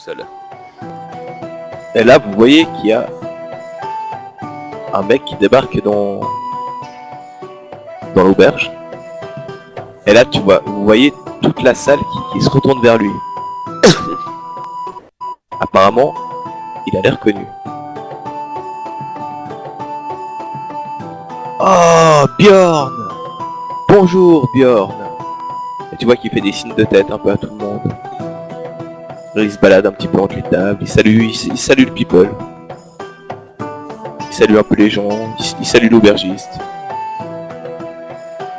seul. Et là, vous voyez qu'il y a un mec qui débarque dans l'auberge. Et là, vous voyez toute la salle qui se retourne vers lui. Apparemment, il a l'air connu. Oh, Bjorn! Bonjour, Bjorn! Et tu vois qu'il fait des signes de tête un peu à tout le monde. Il se balade un petit peu entre les tables, il salue le people. Il salue un peu les gens, il salue l'aubergiste.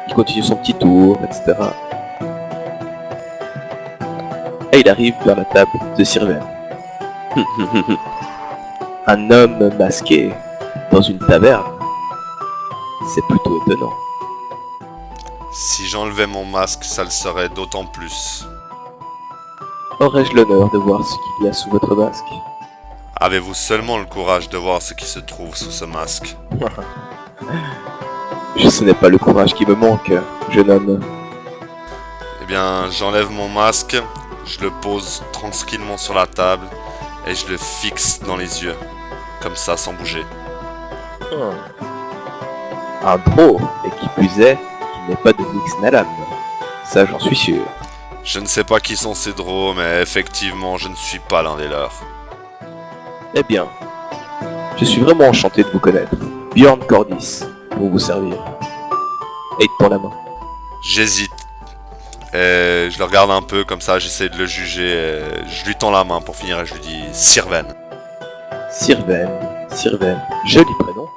Il continue son petit tour, etc. Et il arrive vers la table de Sirven. Un homme masqué dans une taverne. C'est plutôt étonnant. Si j'enlevais mon masque, ça le serait d'autant plus. Aurais-je l'honneur de voir ce qu'il y a sous votre masque? Avez-vous seulement le courage de voir ce qui se trouve sous ce masque? Ce n'est pas le courage qui me manque, jeune homme. Eh bien, j'enlève mon masque, je le pose tranquillement sur la table et je le fixe dans les yeux, comme ça, sans bouger. Un drôle, et qui plus est, qui n'est pas de Nix-Nalam. Ça, j'en suis sûr. Je ne sais pas qui sont ces drôles, mais effectivement, je ne suis pas l'un des leurs. Eh bien, je suis vraiment enchanté de vous connaître. Bjorn Cordis, pour vous servir. Et il te tend la main. J'hésite. Et je le regarde un peu comme ça, j'essaie de le juger. Je lui tends la main pour finir et je lui dis Sirven. Sirven, joli prénom.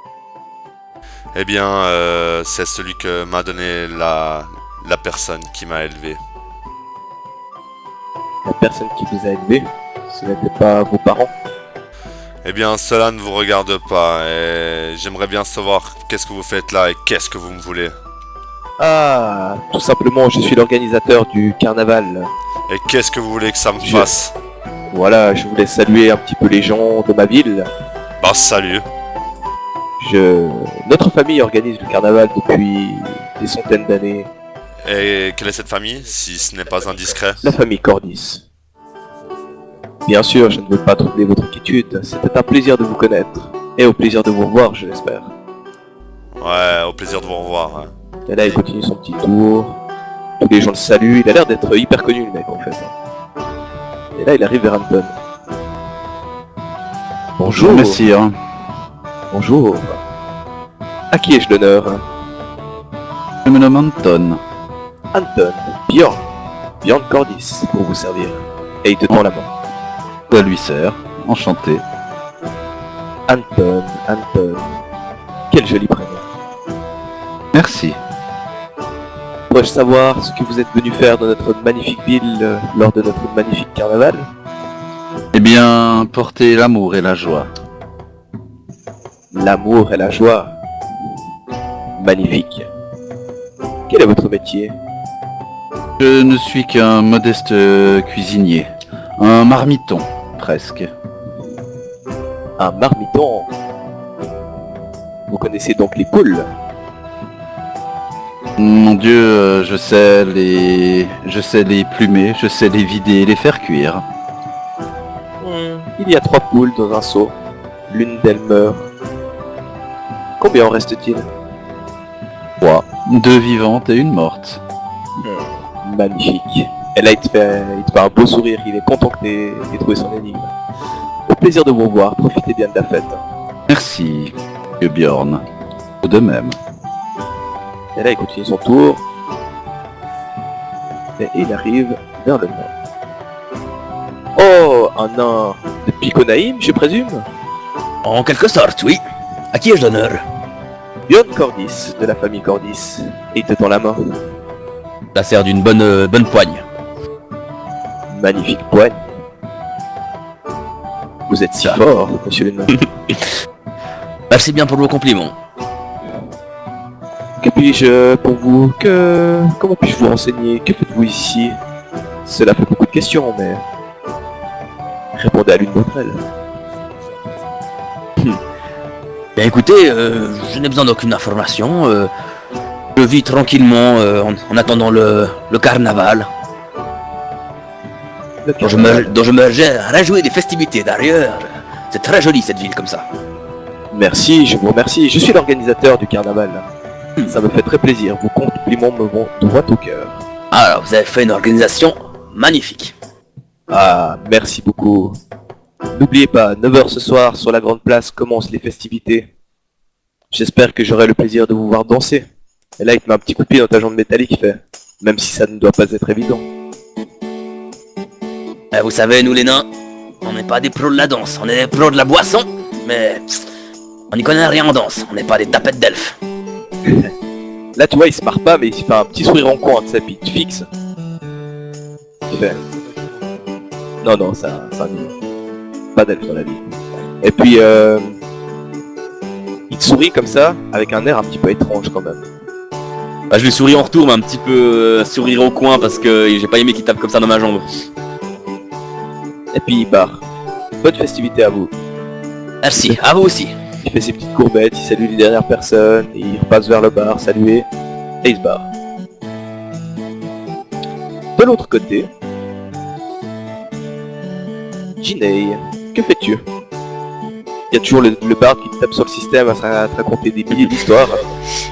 Eh bien, c'est celui que m'a donné la personne qui m'a élevé. La personne qui vous a élevé, ce n'était pas vos parents? Eh bien, cela ne vous regarde pas et j'aimerais bien savoir qu'est-ce que vous faites là et qu'est-ce que vous me voulez. Ah, tout simplement, je suis l'organisateur du carnaval. Et qu'est-ce que vous voulez que ça me fasse? Voilà, je voulais saluer un petit peu les gens de ma ville. Bah, salut. Notre famille organise le carnaval depuis des centaines d'années. Et quelle est cette famille, si ce n'est pas indiscret? La famille Cordis. Bien sûr, je ne veux pas troubler votre quiétude. C'était un plaisir de vous connaître. Et au plaisir de vous revoir, je l'espère. Ouais, au plaisir de vous revoir. Ouais. Et là, il continue son petit tour. Tous les gens le saluent. Il a l'air d'être hyper connu, le mec, en fait. Et là, il arrive vers Anton. Bonjour, messire. Bonjour. À qui ai-je l'honneur? Je me nomme Anton. Anton, Bjorn Cordis, pour vous servir. Et il te tend la main. Ça lui sert. Enchanté. Anton. Quel joli prénom. Merci. Pourrais-je savoir ce que vous êtes venu faire dans notre magnifique ville lors de notre magnifique carnaval? Eh bien, porter l'amour et la joie. L'amour et la joie. Magnifique. Quel est votre métier? Je ne suis qu'un modeste cuisinier. Un marmiton, presque. Un marmiton. Vous connaissez donc les poules? Mon Dieu, je sais les plumer, je sais les vider et les faire cuire. Il y a 3 poules dans un seau. L'une d'elles meurt. Combien en reste-t-il? 3. 2 vivantes et une morte. Magnifique. Et là, il te fait un beau sourire. Il est content que t'aies trouvé son énigme. Au plaisir de vous revoir. Profitez bien de la fête. Merci, que Bjorn. De même. Et là, il continue son tour. Et il arrive vers le nord. Oh, un nain de Piconaïm, je présume? En quelque sorte, oui. À qui ai-je l'honneur? Bjorn Cordis, de la famille Cordis. Et il te tend la main. Ça sert d'une bonne poigne. Magnifique poigne. Vous êtes si fort, monsieur le nain. Merci bien pour vos compliments. Que puis-je pour vous? Comment puis-je vous renseigner? Que faites-vous ici? Cela fait beaucoup de questions, mais... Répondez à l'une d'entre elles. Bien écoutez, je n'ai besoin d'aucune information. Je vis tranquillement en attendant le carnaval. dont je me réjouis des festivités. D'ailleurs, c'est très joli cette ville comme ça. Merci, je vous remercie. Je suis l'organisateur du carnaval. Ça me fait très plaisir. Vos compliments me vont droit au cœur. Alors, vous avez fait une organisation magnifique. Ah, merci beaucoup. N'oubliez pas, 9h ce soir, sur la grande place, commencent les festivités. J'espère que j'aurai le plaisir de vous voir danser. Et là, il te met un petit coup de pied dans ta jambe métallique, il fait. Même si ça ne doit pas être évident. Vous savez, nous les nains, on n'est pas des pros de la danse, on est des pros de la boisson, mais on n'y connaît rien en danse, on n'est pas des tapettes d'elfes. Là, tu vois, il se marre pas, mais il se fait un petit sourire en coin, tu sais, puis il te fixe. Il fait... Non, non, c'est un mignon. Pas d'elfe dans la vie. Et puis, il te sourit comme ça, avec un air un petit peu étrange quand même. Bah, je lui souris en retour, mais un petit peu sourire au coin parce que j'ai pas aimé qu'il tape comme ça dans ma jambe. Et puis il part. Bonne festivité à vous. Merci, à vous aussi. Il fait ses petites courbettes, il salue les dernières personnes, et il repasse vers le bar, saluer, et il se barre. De l'autre côté, Ginei, que fais-tu? Il y a toujours le bar qui te tape sur le système à te raconter des milliers d'histoires.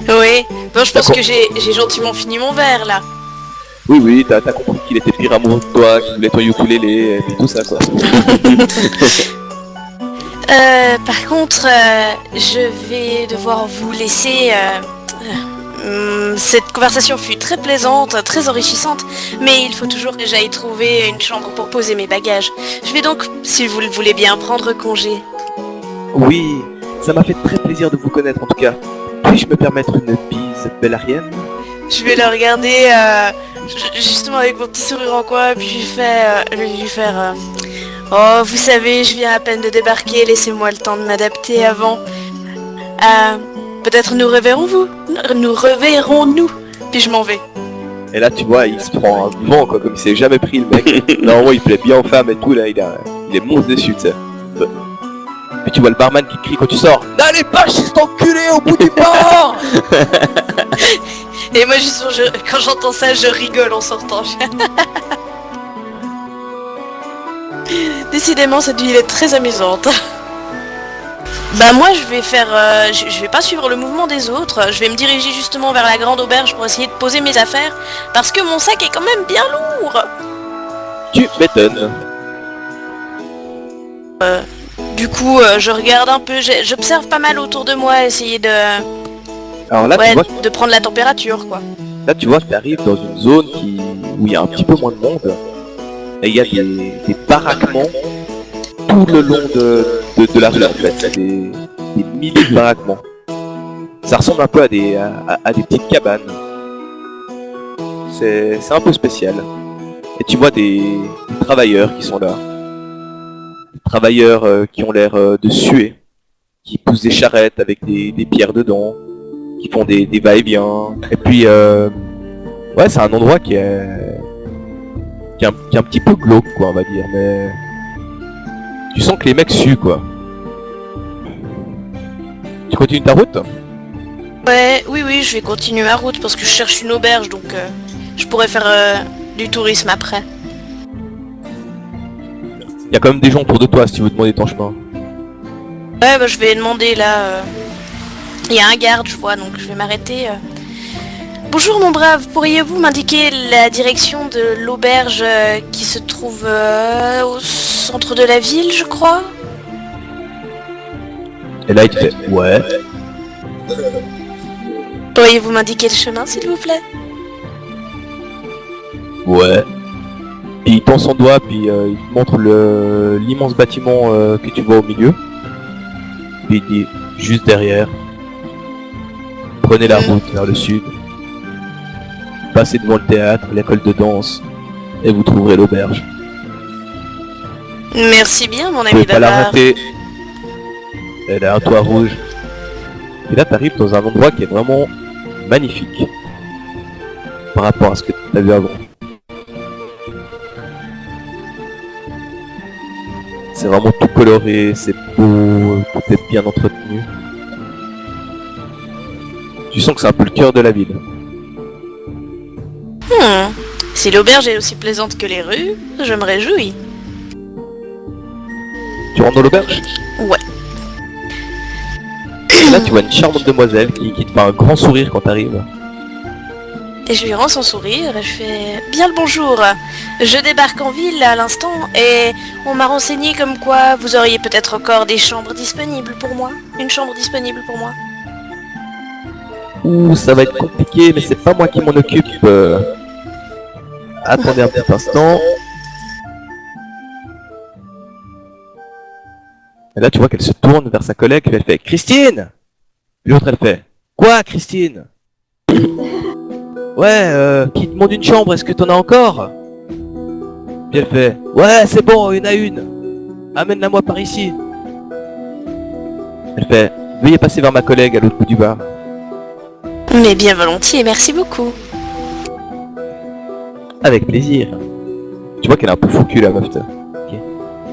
Oui, bon, je pense D'accord. que j'ai gentiment fini mon verre là. Oui, t'as compris qu'il était pire amoureux de toi, qu'il voulait ton ukulélé, et puis tout ça quoi. Par contre, je vais devoir vous laisser. Cette conversation fut très plaisante, très enrichissante, mais il faut toujours que j'aille trouver une chambre pour poser mes bagages. Je vais donc, si vous le voulez bien, prendre congé. Oui, ça m'a fait très plaisir de vous connaître en tout cas. Puis-je me permettre une bise bellarienne? Je vais le regarder justement avec mon petit sourire en coin, puis je vais lui faire oh, vous savez, je viens à peine de débarquer, laissez-moi le temps de m'adapter avant. Peut-être nous reverrons-nous, puis je m'en vais. Et là tu vois, il se prend un vent quoi, comme il s'est jamais pris le mec. Normalement il plaît bien aux femmes et tout, là il est monstre déçu, tu sais. Puis tu vois le barman qui crie quand tu sors. N'allez pas chez cet enculé au bout du bar. Et moi quand j'entends ça, je rigole en sortant. Décidément, cette ville est très amusante. Bah moi je vais faire... je vais pas suivre le mouvement des autres. Je vais me diriger justement vers la grande auberge pour essayer de poser mes affaires. Parce que mon sac est quand même bien lourd. Tu m'étonnes. Du coup, je regarde un peu, j'observe pas mal autour de moi, essayer de... Alors là, ouais, tu vois, de prendre la température, quoi. là tu vois que tu arrives dans une zone où il y a un petit peu moins de monde. Et il y a des baraquements tout le long de la rue en fait. Des milliers de baraquements. Ça ressemble un peu à des petites cabanes. C'est un peu spécial. Et tu vois des travailleurs qui sont là. Travailleurs qui ont l'air de suer, qui poussent des charrettes avec des pierres dedans, qui font des va-et-vient. Et puis, ouais, c'est un endroit qui est un petit peu glauque, quoi, on va dire, mais tu sens que les mecs suent, quoi. Tu continues ta route? Ouais, oui, je vais continuer ma route parce que je cherche une auberge, donc je pourrais faire du tourisme après. Il y a quand même des gens autour de toi si tu veux demander ton chemin. Ouais, bah je vais demander là... Il y a un garde, je vois, donc je vais m'arrêter. Bonjour mon brave, pourriez-vous m'indiquer la direction de l'auberge qui se trouve au centre de la ville, je crois? Et là il te fait ouais. Pourriez-vous m'indiquer le chemin, s'il vous plaît? Ouais. Puis il tend son doigt, puis il te montre l'immense bâtiment que tu vois au milieu. Puis il dit, juste derrière, prenez la route vers le sud, passez devant le théâtre, l'école de danse, et vous trouverez l'auberge. Merci bien, mon Vous ami pouvez pas la bavard. rater. Elle a un toit rouge. Et là t'arrives dans un endroit qui est vraiment magnifique par rapport à ce que tu as vu avant. C'est vraiment tout coloré, c'est beau, tout est bien entretenu. Tu sens que c'est un peu le cœur de la ville. Si l'auberge est aussi plaisante que les rues, je me réjouis. Tu rentres dans l'auberge? Ouais. Et là, tu vois une charmante demoiselle qui te fait un grand sourire quand t'arrives. Et je lui rends son sourire et je fais bien le bonjour. Je débarque en ville à l'instant et on m'a renseigné comme quoi vous auriez peut-être encore des chambres disponibles pour moi. Une chambre disponible pour moi. Ouh, ça va être compliqué, mais c'est pas moi qui m'en occupe. Attendez un petit instant. Et là, tu vois qu'elle se tourne vers sa collègue et elle fait Christine. Puis l'autre, elle fait quoi, Christine? Ouais, qui demande une chambre, est-ce que t'en as encore? Puis elle fait ouais, c'est bon, il y en a une. Amène-la moi par ici. Elle fait veuillez passer vers ma collègue à l'autre bout du bar. Mais bien volontiers, merci beaucoup. Avec plaisir. Tu vois qu'elle est un peu fou cul la meuf. Ok.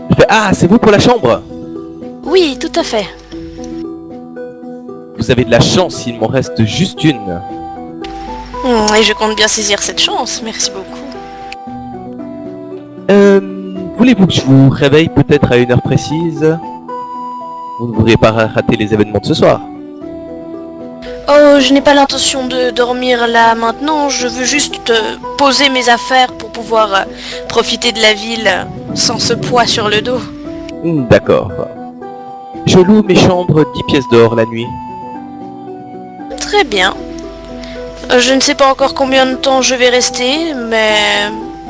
Elle fait ah, c'est vous pour la chambre? Oui, tout à fait. Vous avez de la chance, il m'en reste juste une. Et je compte bien saisir cette chance, merci beaucoup. Voulez-vous que je vous réveille peut-être à une heure précise? Vous ne voudriez pas rater les événements de ce soir? Oh, je n'ai pas l'intention de dormir là maintenant, je veux juste poser mes affaires pour pouvoir profiter de la ville sans ce poids sur le dos. D'accord. Je loue mes chambres 10 pièces d'or la nuit. Très bien. Je ne sais pas encore combien de temps je vais rester, mais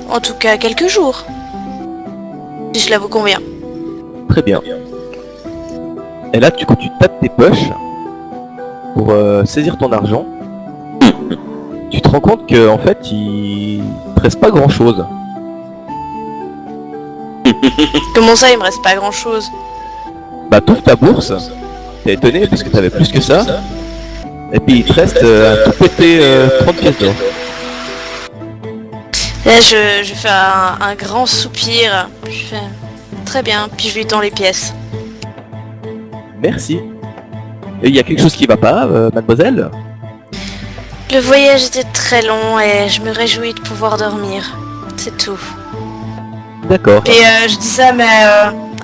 en tout cas quelques jours. Si cela vous convient. Très bien. Et là, du coup, tu tapes tes poches pour saisir ton argent. Tu te rends compte que en fait, il te reste pas grand-chose. Comment ça, il me reste pas grand chose? Bah, t'ouvres ta bourse. T'es étonné parce que t'avais plus que ça. Et puis il te reste à tout péter 30 pièces d'or. Là, je fais un grand soupir. Je fais très bien, puis je lui tends les pièces. Merci. Et il y a quelque chose qui va pas, mademoiselle? Le voyage était très long et je me réjouis de pouvoir dormir. C'est tout. D'accord. Et je dis ça, mais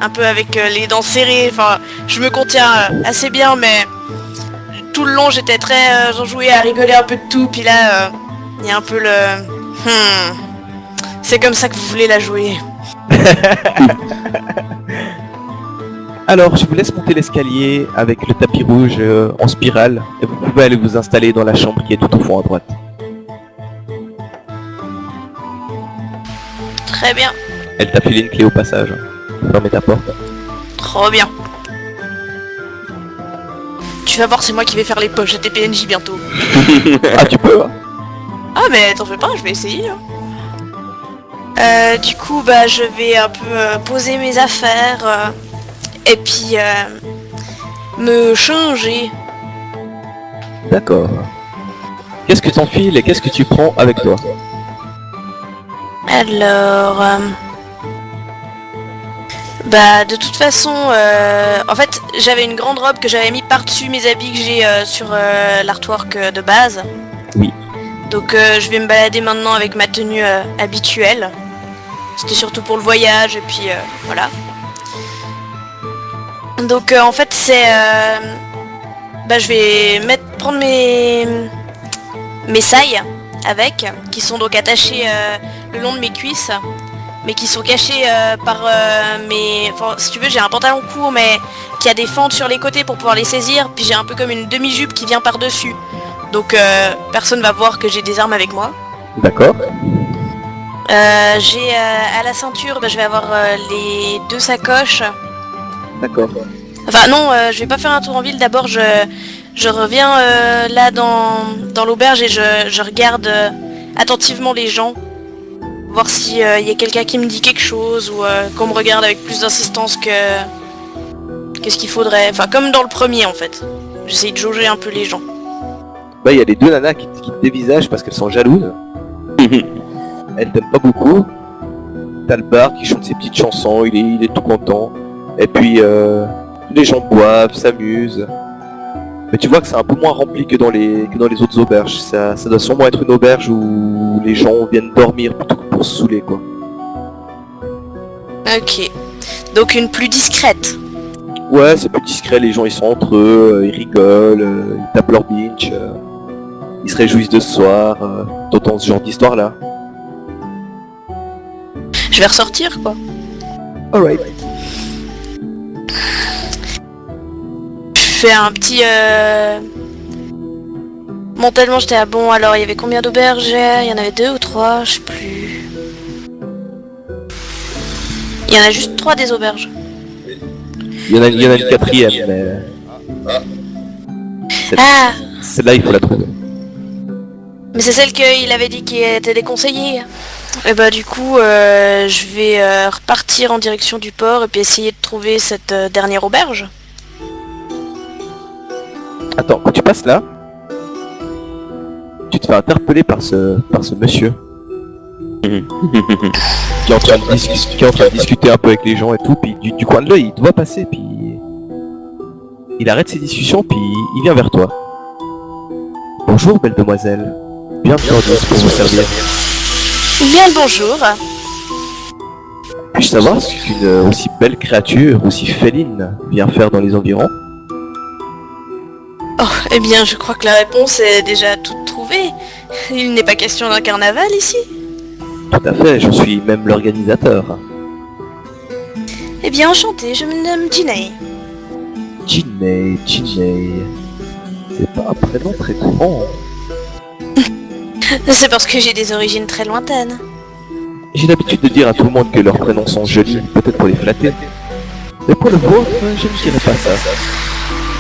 un peu avec les dents serrées. Enfin, je me contiens assez bien, mais tout le long, j'étais très enjouée à rigoler un peu de tout. Puis là, il y a un peu le... C'est comme ça que vous voulez la jouer. Alors, je vous laisse monter l'escalier avec le tapis rouge en spirale. Et vous pouvez aller vous installer dans la chambre qui est tout au fond à droite. Très bien. Elle t'a filé une clé au passage. Fermez ta porte. Trop bien. Tu vas voir, c'est moi qui vais faire les poches à tes PNJ bientôt. Ah, tu peux, hein. Ah, mais t'en fais pas, je vais essayer. Hein. Du coup, bah, je vais un peu poser mes affaires et puis me changer. D'accord. Qu'est-ce que t'enfiles et qu'est-ce que tu prends avec toi? Alors... Bah de toute façon, en fait j'avais une grande robe que j'avais mis par-dessus mes habits que j'ai sur l'artwork de base. Oui. Donc je vais me balader maintenant avec ma tenue habituelle. C'était surtout pour le voyage et puis voilà. Donc en fait c'est... bah je vais prendre mes sailles avec, qui sont donc attachées le long de mes cuisses. Mais qui sont cachés par mes... Enfin, si tu veux, j'ai un pantalon court, mais qui a des fentes sur les côtés pour pouvoir les saisir. Puis j'ai un peu comme une demi-jupe qui vient par-dessus. Donc personne va voir que j'ai des armes avec moi. D'accord. J'ai à la ceinture, bah, je vais avoir les 2 sacoches. D'accord. Enfin non, je vais pas faire un tour en ville. D'abord, je reviens là dans l'auberge et je regarde attentivement les gens. Voir s'il y a quelqu'un qui me dit quelque chose ou qu'on me regarde avec plus d'insistance que qu'est-ce qu'il faudrait. Enfin, comme dans le premier en fait. J'essaye de jauger un peu les gens. Bah, il y a les deux nanas qui te dévisagent parce qu'elles sont jalouses. Elles t'aiment pas beaucoup. T'as le bar qui chante ses petites chansons, il est tout content. Et puis les gens boivent, s'amusent. Mais tu vois que c'est un peu moins rempli que dans les autres auberges. Ça doit sûrement être une auberge où les gens viennent dormir plutôt que pour se saouler, quoi. Ok. Donc une plus discrète. Ouais, c'est plus discret, les gens ils sont entre eux, ils rigolent, ils tapent leur binge, ils se réjouissent de ce soir, t'entends ce genre d'histoire-là. Je vais ressortir quoi. Alright. Je fais un petit... Mentalement j'étais à bon, alors il y avait combien d'auberges? Il y en avait 2 ou 3, je sais plus. Il y en a juste 3 des auberges. Il y en a une quatrième, mais... Ah, Celle-là, il faut la trouver. mais c'est celle qu'il avait dit qui était déconseillée. Et bah du coup, je vais repartir en direction du port et puis essayer de trouver cette dernière auberge. Attends, quand tu passes là, tu te fais interpeller par ce monsieur. qui est en train de discuter un peu avec les gens et tout, puis du coin de l'œil, il te voit passer, puis... Il arrête ses discussions, puis il vient vers toi. Bonjour, belle demoiselle. Bien pour vous servir. Bien le bonjour. Puis-je savoir ce qu'une aussi belle créature, aussi féline, vient faire dans les environs? Oh, eh bien, je crois que la réponse est déjà toute trouvée. Il n'est pas question d'un carnaval ici. Tout à fait, je suis même l'organisateur. Eh bien, enchanté, je me nomme Ginny. Ginny. C'est pas un prénom très grand. C'est parce que j'ai des origines très lointaines. J'ai l'habitude de dire à tout le monde que leurs prénoms sont jolis, peut-être pour les flatter. Mais pour le vôtre, je ne dirais pas ça.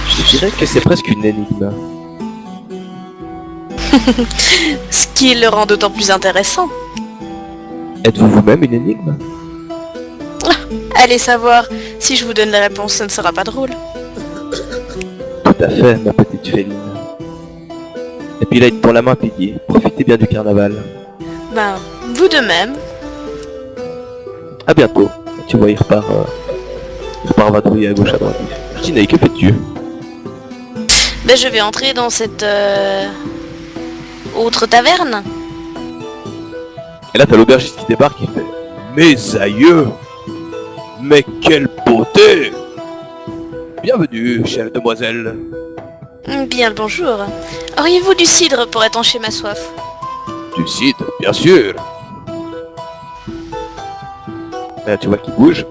Je dirais que c'est presque une énigme. Ce qui le rend d'autant plus intéressant. Êtes-vous vous-même une énigme? Allez savoir, si je vous donne la réponse, ce ne sera pas drôle. Tout à fait, ma petite féline. Et puis là, il te tend la main, puis il dit, profitez bien du carnaval. Ben, vous de même. À bientôt. Tu vois, il repart vadrouiller à gauche, à droite. Ginny, que fais-tu? Ben, je vais entrer dans cette autre taverne. Et là, t'as l'aubergiste qui débarque et fait, mes aïeux! Mais quelle beauté! Bienvenue, chère demoiselle. Bien le bonjour. Auriez-vous du cidre pour étancher ma soif? Du cidre, bien sûr. Et là, tu vois qu'il bouge.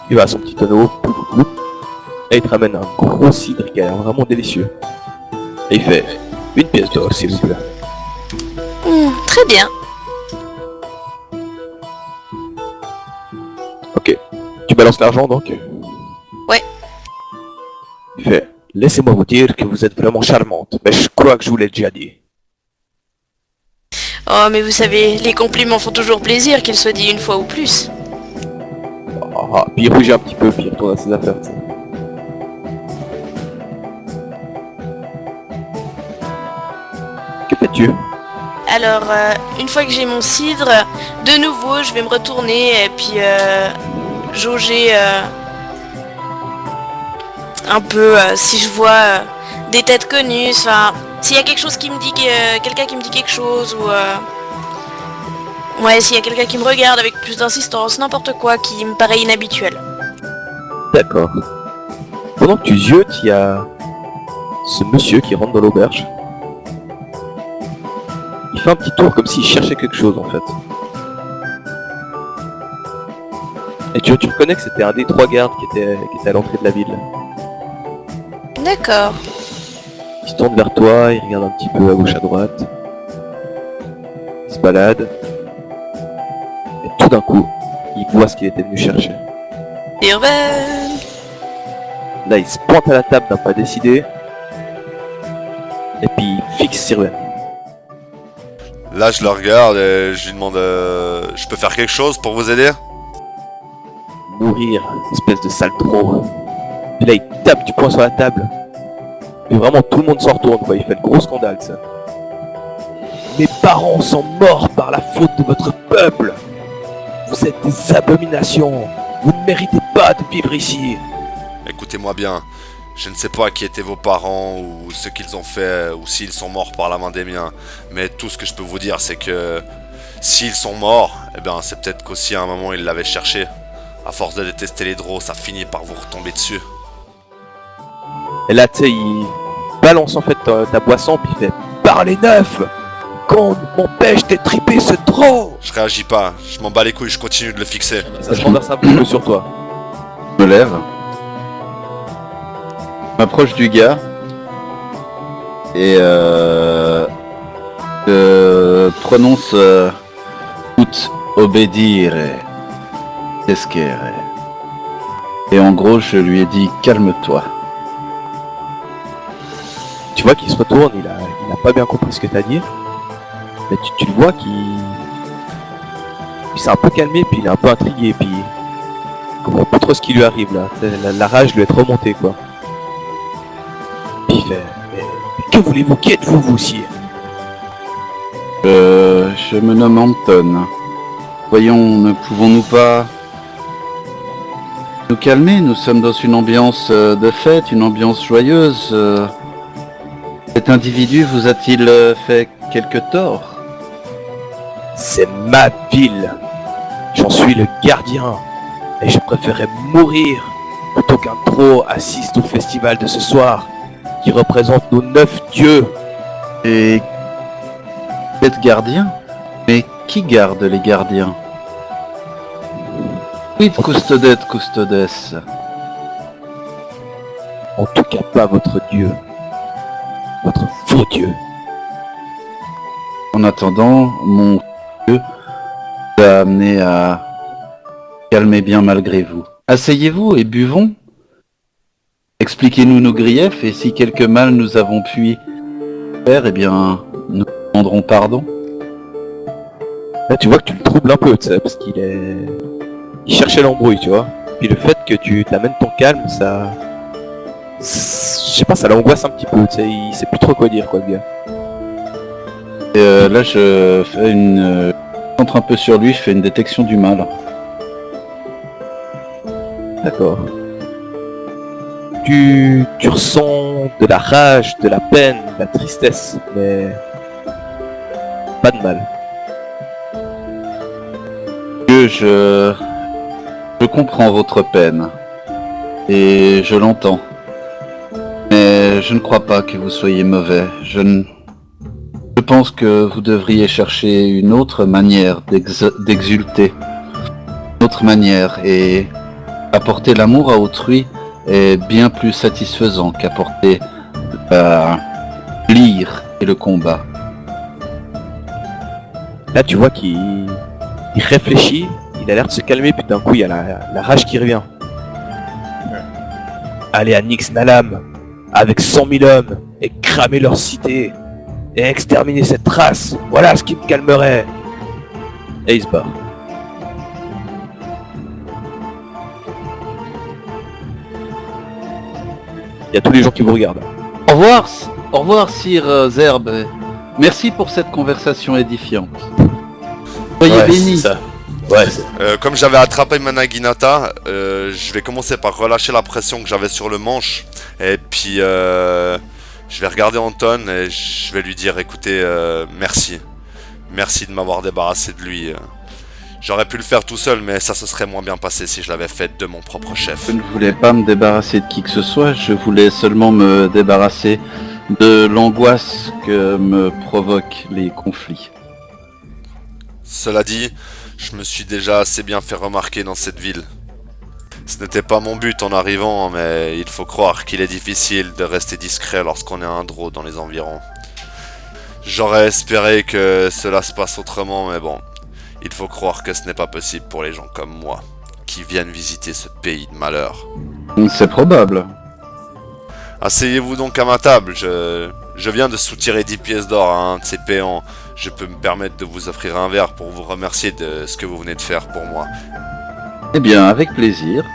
Il va à son petit tonneau. Et il te ramène un gros cidre qui a l'air vraiment délicieux. Et il fait une pièce d'or, s'il vous plaît. Très bien. Ok. Tu balances l'argent donc? Ouais. Il fait, laissez-moi vous dire que vous êtes vraiment charmante, mais je crois que je vous l'ai déjà dit. Oh, mais vous savez, les compliments font toujours plaisir, qu'ils soient dits une fois ou plus. Puis il rougit un petit peu, puis il retourne à ses affaires, tu sais. Que fais-tu? Alors, une fois que j'ai mon cidre, de nouveau, je vais me retourner et puis jauger un peu si je vois des têtes connues, enfin, s'il y a quelque chose qui me dit que quelqu'un qui me dit quelque chose ou ouais, s'il y a quelqu'un qui me regarde avec plus d'insistance, n'importe quoi qui me paraît inhabituel. D'accord. Pendant que tu ziotes, il y a ce monsieur qui rentre dans l'auberge. Il fait un petit tour comme s'il cherchait quelque chose en fait. Et tu reconnais que c'était un des 3 gardes qui était à l'entrée de la ville. D'accord. Il se tourne vers toi, il regarde un petit peu à gauche à droite. Il se balade. Et tout d'un coup, il voit ce qu'il était venu chercher. Urbain. Là, il se pointe à la table d'un pas décidé. Et puis il fixe Sirven. Là, je le regarde et je lui demande je peux faire quelque chose pour vous aider? Mourir, espèce de sale trop. Et là, il tape du poing sur la table. Et vraiment, tout le monde s'en retourne, quoi. Il fait le gros scandale, ça. Mes parents sont morts par la faute de votre peuple. Vous êtes des abominations. Vous ne méritez pas de vivre ici. Écoutez-moi bien. Je ne sais pas qui étaient vos parents ou ce qu'ils ont fait ou s'ils sont morts par la main des miens. Mais tout ce que je peux vous dire, c'est que s'ils sont morts, eh bien c'est peut-être qu'aussi à un moment ils l'avaient cherché. À force de détester les drôles, ça finit par vous retomber dessus. Et là, tu sais, il balance en fait ta boisson, puis il fait « Par les neufs, qu'on m'empêche d'étriper ce draw !» Je réagis pas, je m'en bats les couilles, je continue de le fixer. Ça se renverse un petit peu sur toi. Je me lève, m'approche du gars et prononce ut obedire esquere. Et en gros, je lui ai dit calme-toi. Tu vois qu'il se retourne, il a pas bien compris ce que t'as dit. Mais tu le vois qu'il s'est un peu calmé, puis il est un peu intrigué, puis il comprend pas trop ce qui lui arrive là. La rage lui est remontée quoi. Puis il fait mais que voulez-vous? Qui êtes-vous vous aussi? Je me nomme Anton. Voyons, ne pouvons-nous pas nous calmer? Nous sommes dans une ambiance de fête, une ambiance joyeuse. Cet individu vous a-t-il fait quelque tort? C'est ma ville. J'en suis le gardien. Et je préférerais mourir plutôt qu'un draw assiste au festival de ce soir qui représente nos 9 dieux. Et vous êtes gardien? Mais qui garde les gardiens? Quid custodet custodes? En tout cas pas votre dieu. Votre faux dieu. En attendant, mon dieu vous a amené à calmer bien malgré vous. Asseyez-vous et buvons. Expliquez-nous nos griefs et si quelque mal nous avons pu faire, eh bien, nous demanderons pardon. Là tu vois que tu le troubles un peu, tu sais, parce il cherchait l'embrouille, tu vois. Puis le fait que tu t'amènes ton calme, ça... Je sais pas, ça l'angoisse un petit peu, tu sais, il sait plus trop quoi dire quoi le gars. Et là je fais je centre un peu sur lui, je fais une détection du mal. D'accord. Tu ressens de la rage, de la peine, de la tristesse, mais pas de mal. Dieu, je comprends votre peine et je l'entends. Mais je ne crois pas que vous soyez mauvais. Je pense que vous devriez chercher une autre manière d'exulter. Une autre manière, et apporter l'amour à autrui est bien plus satisfaisant qu'apporter l'ire et le combat. Là tu vois qu'il réfléchit, il a l'air de se calmer, puis d'un coup il y a la rage qui revient. Aller à Nix Nalam avec 100 000 hommes et cramer leur cité et exterminer cette race, voilà ce qui me calmerait. Et il se barre. Il y a tous les gens qui vous regardent. Au revoir Sir Zerb. Merci pour cette conversation édifiante. Soyez bénis. C'est ça. Ouais, c'est... Comme j'avais attrapé ma Naginata, je vais commencer par relâcher la pression que j'avais sur le manche. Et puis je vais regarder Anton et je vais lui dire écoutez, merci. Merci de m'avoir débarrassé de lui. J'aurais pu le faire tout seul, mais ça se serait moins bien passé si je l'avais fait de mon propre chef. Je ne voulais pas me débarrasser de qui que ce soit, je voulais seulement me débarrasser de l'angoisse que me provoquent les conflits. Cela dit, je me suis déjà assez bien fait remarquer dans cette ville. Ce n'était pas mon but en arrivant, mais il faut croire qu'il est difficile de rester discret lorsqu'on est un draw dans les environs. J'aurais espéré que cela se passe autrement, mais bon, il faut croire que ce n'est pas possible pour les gens comme moi, qui viennent visiter ce pays de malheur. C'est probable. Asseyez-vous donc à ma table, je viens de soutirer 10 pièces d'or à un de ces péants. Je peux me permettre de vous offrir un verre pour vous remercier de ce que vous venez de faire pour moi. Eh bien, avec plaisir.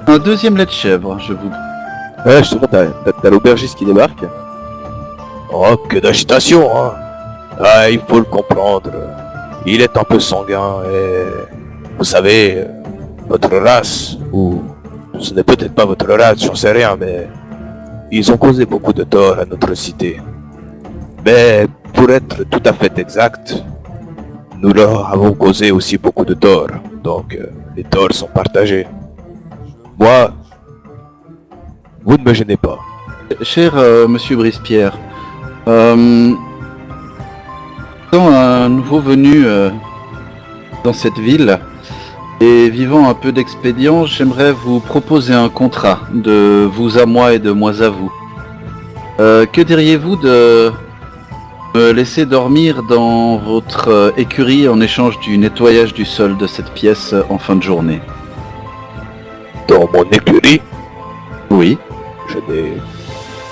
Un deuxième lait de chèvre, je vous... Ouais, justement, t'as l'aubergiste qui débarque. Oh, que d'agitation, hein. Ah, il faut le comprendre. Il est un peu sanguin et... Vous savez, notre race, ou ce n'est peut-être pas votre race, j'en sais rien, mais ils ont causé beaucoup de tort à notre cité. Mais pour être tout à fait exact, nous leur avons causé aussi beaucoup de tort. Donc les torts sont partagés. Moi, vous ne me gênez pas. Cher monsieur Brispierre, étant un nouveau venu dans cette ville et vivant un peu d'expédient, j'aimerais vous proposer un contrat de vous à moi et de moi à vous. Que diriez-vous de me laisser dormir dans votre écurie en échange du nettoyage du sol de cette pièce en fin de journée? Dans mon écurie, Oui. je n'ai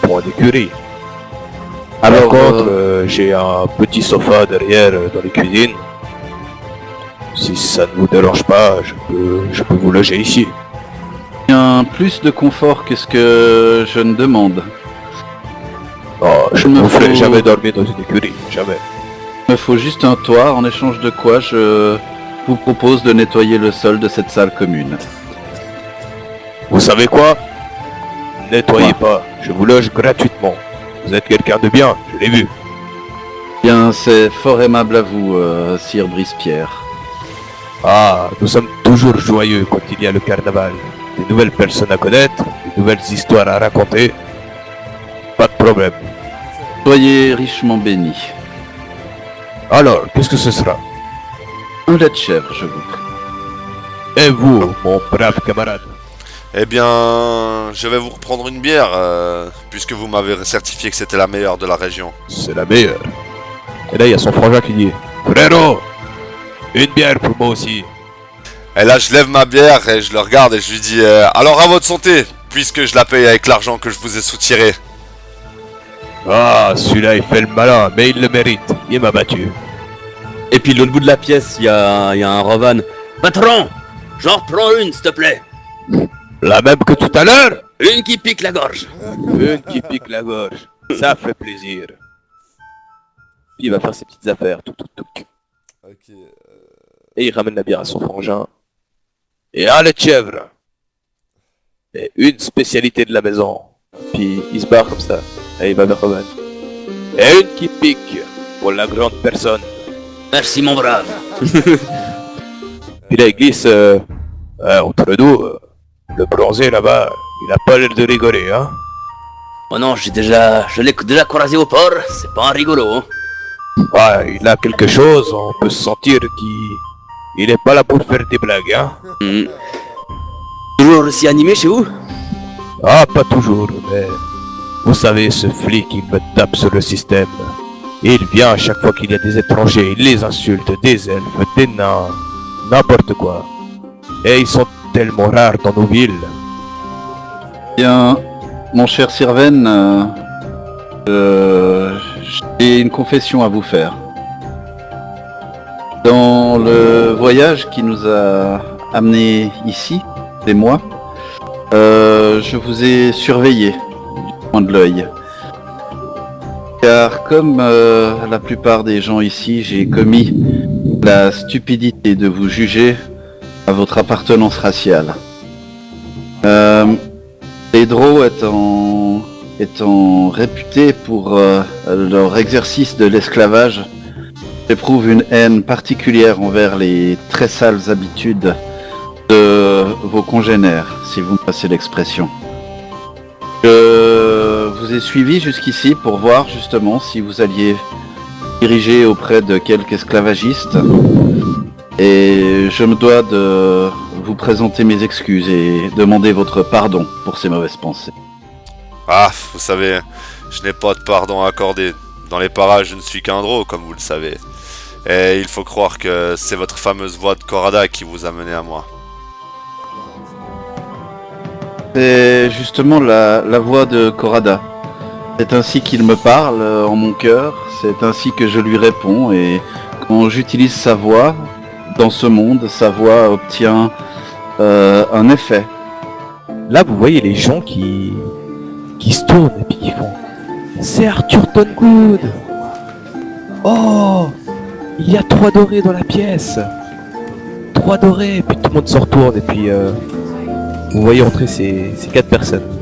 point d'écurie. Alors, Par contre, j'ai un petit sofa derrière dans les cuisines. Si ça ne vous dérange pas, je peux vous loger ici. bien plus de confort que ce que je ne demande. Oh, je Il me ne vous ferai faut- jamais dormir dans une écurie, jamais. Il me faut juste un toit, en échange de quoi je vous propose de nettoyer le sol de cette salle commune. Vous savez quoi? Nettoyez Quoi? pas, je vous loge gratuitement. Vous êtes quelqu'un de bien, je l'ai vu. Bien, c'est fort aimable à vous, Sire Brispierre. Ah, nous sommes toujours joyeux quand il y a le carnaval. Des nouvelles personnes à connaître, des nouvelles histoires à raconter. Pas de problème. Soyez richement bénis. Alors, qu'est-ce que ce sera? Un lait de chèvre, je vous prie. Et vous, mon brave camarade? Eh bien, je vais vous reprendre une bière, puisque vous m'avez certifié que c'était la meilleure de la région. C'est la meilleure. Et là, il y a son frangin qui dit: Frérot, une bière pour moi aussi. Et là, je lève ma bière et je le regarde et je lui dis alors à votre santé, puisque je la paye avec l'argent que je vous ai soutiré. Ah, celui-là, il fait le malin, mais il le mérite. Il m'a battu. Et puis de l'autre bout de la pièce, il y a un Rovan. Patron, j'en reprends une, s'il te plaît. La même que tout à l'heure? Une qui pique la gorge. Une qui pique la gorge. Ça fait plaisir. Puis il va faire ses petites affaires, tout. Et il ramène la bière à son frangin. Et un lait de chèvre. Et une spécialité de la maison. Puis il se barre comme ça. Et il va vers Roman. Et une qui pique pour la grande personne. Merci mon brave. Puis là il glisse entre nous. Le bronzé là-bas, il a pas l'air de rigoler, hein. Oh non, je l'ai déjà croisé au port, c'est pas un rigolo. Hein. Ouais, il a quelque chose, on peut sentir qu'il est pas là pour faire des blagues, hein. Toujours aussi animé chez vous? Ah, pas toujours, mais vous savez, ce flic, il me tape sur le système. Et il vient à chaque fois qu'il y a des étrangers, il les insulte, des elfes, des nains, n'importe quoi. Et ils sont tellement rares dans nos villes. Bien, mon cher Sirven, j'ai une confession à vous faire. Dans le voyage qui nous a amenés ici, et moi, je vous ai surveillé du coin de l'œil. Car comme la plupart des gens ici, j'ai commis la stupidité de vous juger à votre appartenance raciale. Les Drow étant réputés pour leur exercice de l'esclavage, j'éprouve une haine particulière envers les très sales habitudes de vos congénères, si vous me passez l'expression. Je vous ai suivi jusqu'ici pour voir justement si vous alliez diriger auprès de quelque esclavagiste. Et je me dois de vous présenter mes excuses et demander votre pardon pour ces mauvaises pensées. Ah, vous savez, je n'ai pas de pardon à accorder. Dans les parages, je ne suis qu'un Drow, comme vous le savez. Et il faut croire que c'est votre fameuse voix de Corada qui vous a mené à moi. C'est justement la voix de Corada. C'est ainsi qu'il me parle en mon cœur, c'est ainsi que je lui réponds, et quand j'utilise sa voix, dans ce monde, sa voix obtient un effet. Là, vous voyez les gens qui se tournent et puis qui font: c'est Arthur Tongood. Oh, il y a 3 dorés dans la pièce. 3 dorés. Et puis tout le monde se retourne et puis vous voyez entrer ces 4 personnes.